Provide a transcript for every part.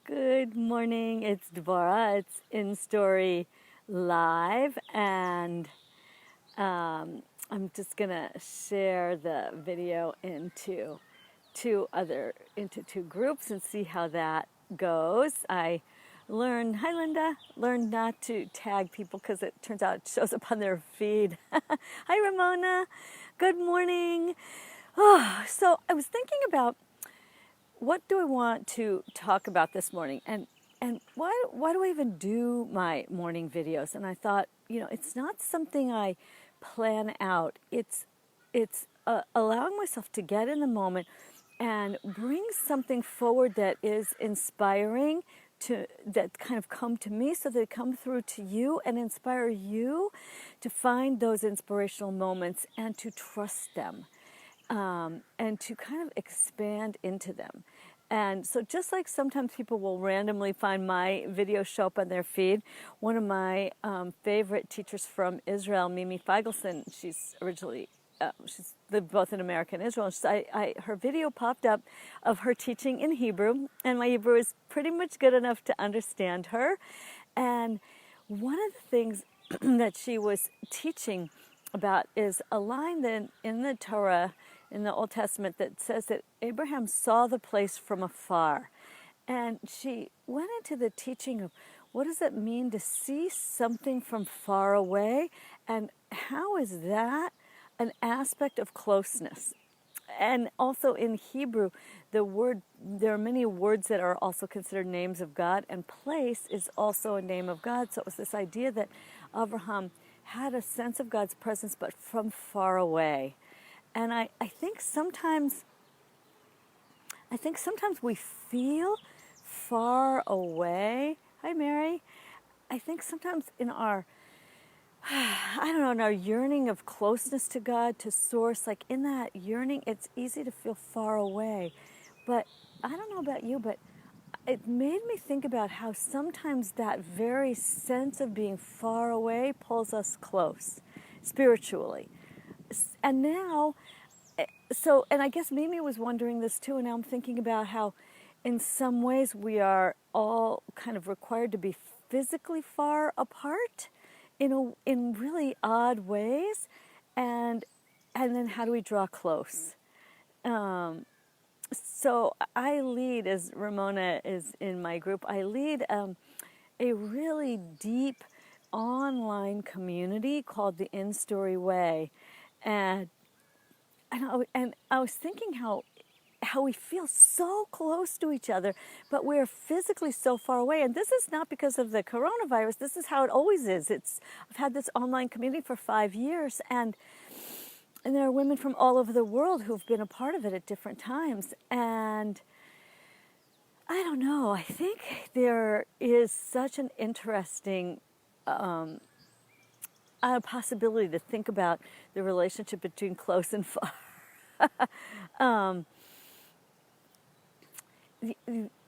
Good morning, it's Devorah. It's InStory Live, and I'm just gonna share the video into two groups and see how that goes. I learned, hi Linda, learned not to tag people because it turns out it shows up on their feed. Hi Ramona, good morning. So I was thinking about what do I want to talk about this morning, and why do I even do my morning videos? And I thought, it's not something I plan out. It's allowing myself to get in the moment and bring something forward that is inspiring that kind of come to me, so they come through to you and inspire you to find those inspirational moments and to trust them. And to kind of expand into them. And so just like sometimes people will randomly find my video show up on their feed, one of my favorite teachers from Israel, Mimi Feigelson, she's lived both in America and Israel. Her video popped up of her teaching in Hebrew, and my Hebrew is pretty much good enough to understand her. And one of the things that she was teaching about is a line in the Torah, in the Old Testament, that says that Abraham saw the place from afar. And she went into the teaching of what does it mean to see something from far away, and how is that an aspect of closeness? And also in Hebrew, there are many words that are also considered names of God, and place is also a name of God. So it was this idea that Abraham had a sense of God's presence, but from far away. And I think sometimes we feel far away. Hi, Mary. I think sometimes in our yearning of closeness to God, to Source, like in that yearning, it's easy to feel far away. But I don't know about you, but it made me think about how sometimes that very sense of being far away pulls us close spiritually. And now, and I guess Mimi was wondering this too, and now I'm thinking about how in some ways we are all kind of required to be physically far apart in really odd ways, and then how do we draw close? So I lead, as Ramona is in my group, I lead a really deep online community called the InStory Way, and I was thinking how we feel so close to each other, but we're physically so far away. And this is not because of the coronavirus. This is how it always is. I've had this online community for 5 years, and there are women from all over the world who've been a part of it at different times. And I don't know, I think there is such an interesting possibility to think about the relationship between close and far.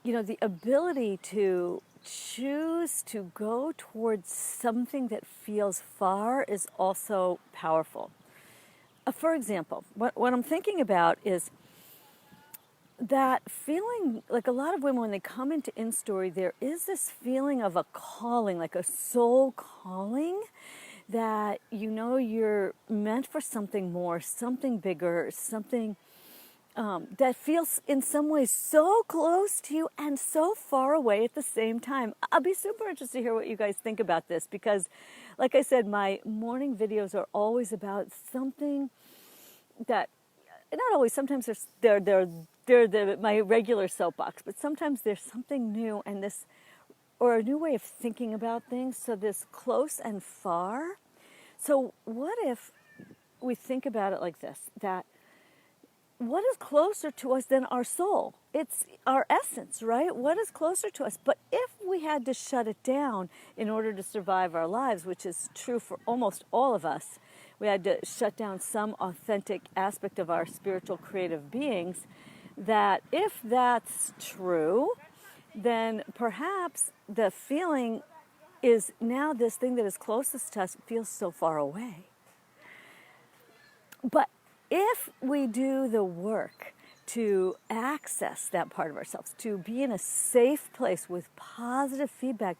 The ability to choose to go towards something that feels far is also powerful. For example, what I'm thinking about is that feeling, like a lot of women, when they come into InStory, there is this feeling of a calling, like a soul calling, that you're meant for something more, something bigger, something that feels in some ways so close to you and so far away at the same time. I'll be super interested to hear what you guys think about this, because like I said, my morning videos are always about something that, not always, sometimes they're my regular soapbox, but sometimes there's something new, and this, or a new way of thinking about things. So this close and far. So what if we think about it like this, that what is closer to us than our soul? It's our essence, right? What is closer to us? But if we had to shut it down in order to survive our lives, which is true for almost all of us, we had to shut down some authentic aspect of our spiritual creative beings, that if that's true, then perhaps the feeling is now this thing that is closest to us feels so far away. But if we do the work to access that part of ourselves, to be in a safe place with positive feedback,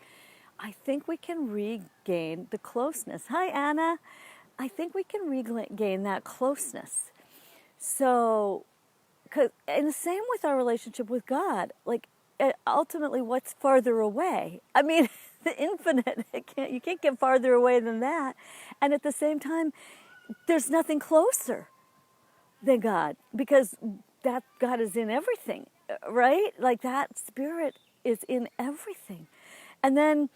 I think we can regain the closeness. Hi, Anna. I think we can regain that closeness. So, and the same with our relationship with God. Like, ultimately, what's farther away? I mean, the infinite, you can't get farther away than that. And at the same time, there's nothing closer than God, because that God is in everything, right? Like, that spirit is in everything. And then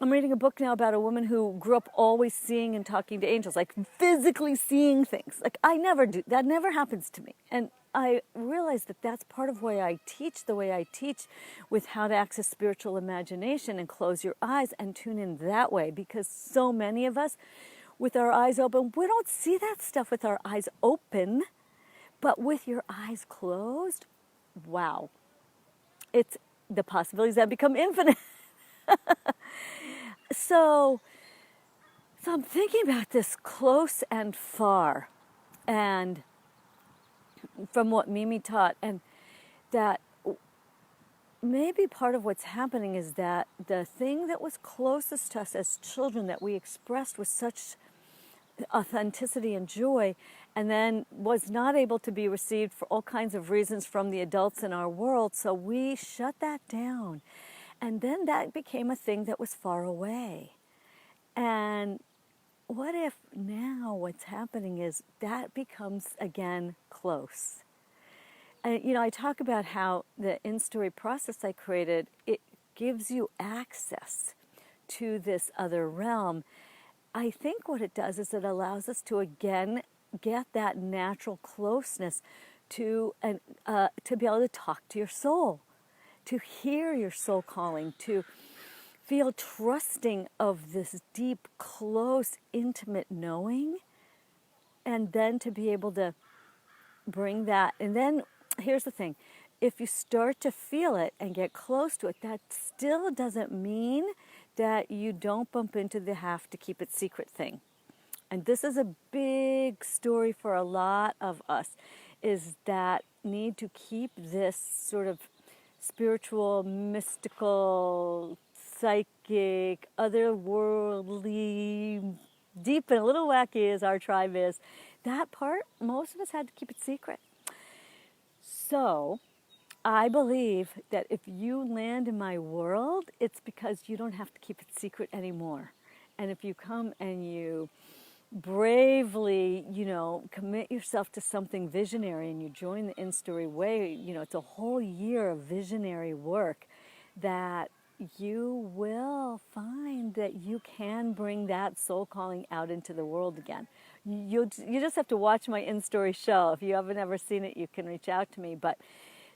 I'm reading a book now about a woman who grew up always seeing and talking to angels, like physically seeing things. Like, I never do. That never happens to me. And I realize that that's part of why I teach the way I teach, with how to access spiritual imagination and close your eyes and tune in that way. Because so many of us, with our eyes open, we don't see that stuff with our eyes open, but with your eyes closed, wow. It's the possibilities that become infinite. So I'm thinking about this close and far, and from what Mimi taught, and that maybe part of what's happening is that the thing that was closest to us as children, that we expressed with such authenticity and joy, and then was not able to be received for all kinds of reasons from the adults in our world, so we shut that down. And then that became a thing that was far away. And what if now what's happening is that becomes, again, close? And, I talk about how the InStory process I created, it gives you access to this other realm. I think what it does is it allows us to, again, get that natural closeness to be able to talk to your soul, to hear your soul calling, to feel trusting of this deep, close, intimate knowing, and then to be able to bring that. And then here's the thing. If you start to feel it and get close to it, that still doesn't mean that you don't bump into the have to keep it secret thing. And this is a big story for a lot of us, is that need to keep this sort of spiritual, mystical, psychic, otherworldly, deep and a little wacky as our tribe is. That part, most of us had to keep it secret. So I believe that if you land in my world, it's because you don't have to keep it secret anymore. And if you come and you bravely, commit yourself to something visionary and you join the InStory way, it's a whole year of visionary work, that you will find that you can bring that soul calling out into the world again. You just have to watch my InStory show. If you haven't ever seen it, you can reach out to me. But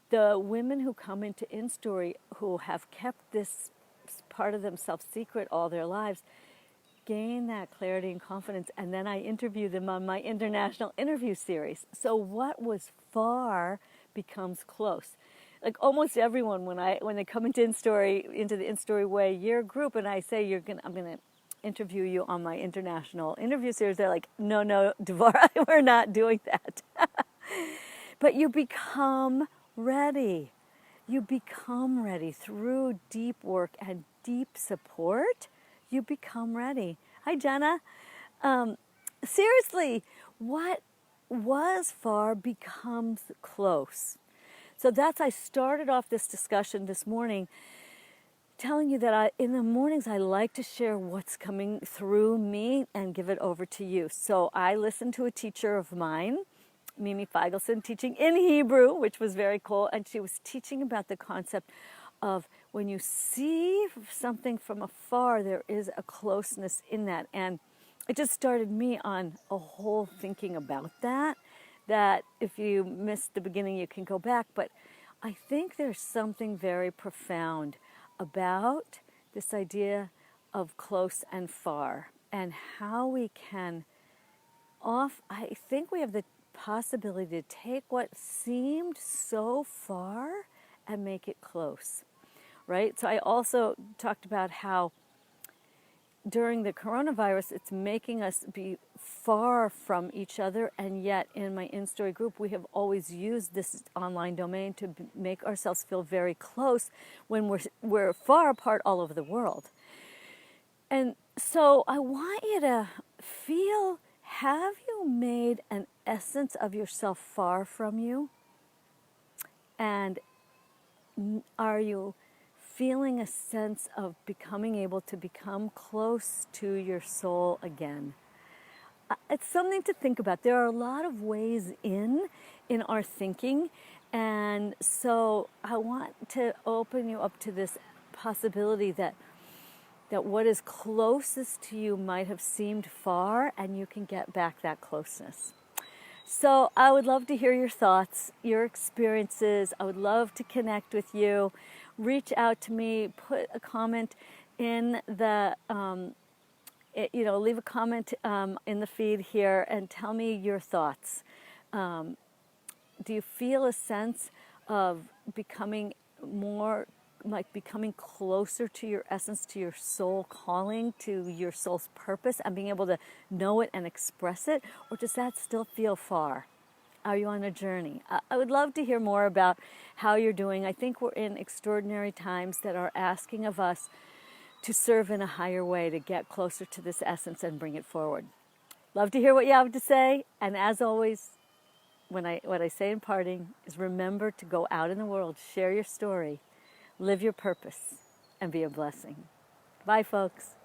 the women who come into InStory who have kept this part of themselves secret all their lives gain that clarity and confidence, and then I interview them on my international interview series. So what was far becomes close. Like almost everyone, when they come into the InStory Way year group, and I say I'm gonna interview you on my international interview series, they're like, no, Devorah, we're not doing that. But you become ready. You become ready through deep work and deep support. You become ready. Hi, Jenna. Seriously, what was far becomes close. So I started off this discussion this morning telling you that in the mornings I like to share what's coming through me and give it over to you. So I listened to a teacher of mine, Mimi Feigelson, teaching in Hebrew, which was very cool, and she was teaching about the concept of when you see something from afar, there is a closeness in that. And it just started me on a whole thinking about that if you missed the beginning, you can go back. But I think there's something very profound about this idea of close and far, and how we can I think we have the possibility to take what seemed so far and make it close. Right? So I also talked about how during the coronavirus, it's making us be far from each other, and yet in my InStory group, we have always used this online domain to make ourselves feel very close when we're far apart all over the world. And so I want you to feel, have you made an essence of yourself far from you? And are you feeling a sense of becoming able to become close to your soul again? It's something to think about. There are a lot of ways in our thinking, and so I want to open you up to this possibility that what is closest to you might have seemed far, and you can get back that closeness. So I would love to hear your thoughts, your experiences. I would love to connect with you. Reach out to me, put a comment in the, leave a comment in the feed here and tell me your thoughts. Do you feel a sense of becoming more, like becoming closer to your essence, to your soul calling, to your soul's purpose, and being able to know it and express it? Or does that still feel far? Are you on a journey? I would love to hear more about how you're doing. I think we're in extraordinary times that are asking of us to serve in a higher way, to get closer to this essence and bring it forward. Love to hear what you have to say. And as always, what I say in parting is remember to go out in the world, share your story, live your purpose, and be a blessing. Bye, folks.